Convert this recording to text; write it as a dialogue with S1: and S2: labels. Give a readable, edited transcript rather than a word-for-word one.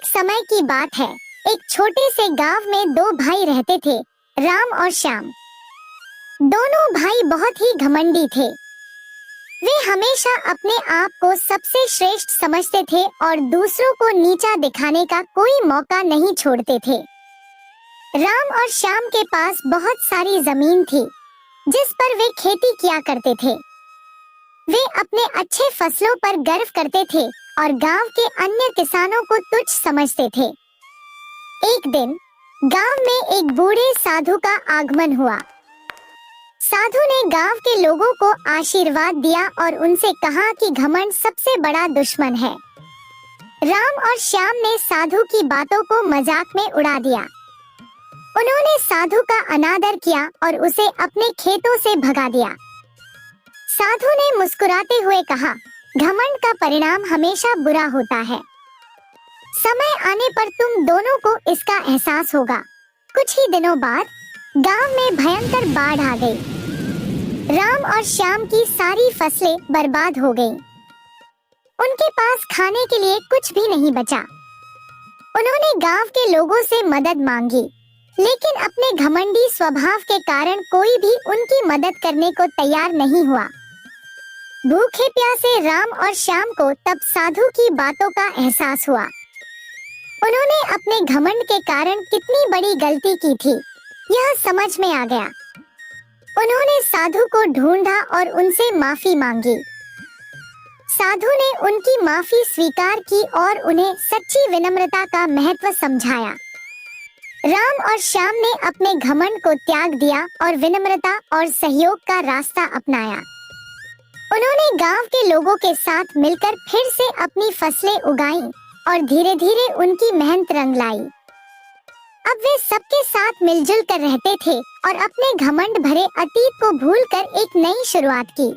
S1: एक समय की बात है। एक छोटे से गांव में दो भाई रहते थे, राम और श्याम। दोनों भाई बहुत ही घमंडी थे। वे हमेशा अपने आप को सबसे श्रेष्ठ समझते थे और दूसरों को नीचा दिखाने का कोई मौका नहीं छोड़ते थे। राम और श्याम के पास बहुत सारी जमीन थी, जिस पर वे खेती किया करते थे। वे अपने अच्छे फसलों पर गर्व करते थे और गांव के अन्य किसानों को तुच्छ समझते थे। एक दिन गांव में एक बूढ़े साधु का आगमन हुआ। साधु ने गांव के लोगों को आशीर्वाद दिया और उनसे कहा कि घमंड सबसे बड़ा दुश्मन है। राम और श्याम ने साधु की बातों को मजाक में उड़ा दिया। उन्होंने साधु का अनादर किया और उसे अपने खेतों से भगा दिया। साधु ने मुस्कुराते हुए कहा, घमंड का परिणाम हमेशा बुरा होता है। समय आने पर तुम दोनों को इसका एहसास होगा। कुछ ही दिनों बाद गांव में भयंकर बाढ़ आ गई। राम और श्याम की सारी फसलें बर्बाद हो गईं। उनके पास खाने के लिए कुछ भी नहीं बचा। उन्होंने गांव के लोगों से मदद मांगी, लेकिन अपने घमंडी स्वभाव के कारण कोई भी उनकी मदद करने को तैयार नहीं हुआ। भूखे प्यासे राम और श्याम को तब साधु की बातों का एहसास हुआ। उन्होंने अपने घमंड के कारण कितनी बड़ी गलती की थी, यह समझ में आ गया। उन्होंने साधु को ढूंढा और उनसे माफी मांगी। साधु ने उनकी माफी स्वीकार की और उन्हें सच्ची विनम्रता का महत्व समझाया। राम और श्याम ने अपने घमंड को त्याग दिया और विनम्रता और सहयोग का रास्ता अपनाया। उन्होंने गांव के लोगों के साथ मिलकर फिर से अपनी फसलें उगाईं और धीरे धीरे उनकी मेहनत रंग लाई। अब वे सबके साथ मिलजुल कर रहते थे और अपने घमंड भरे अतीत को भूलकर एक नई शुरुआत की।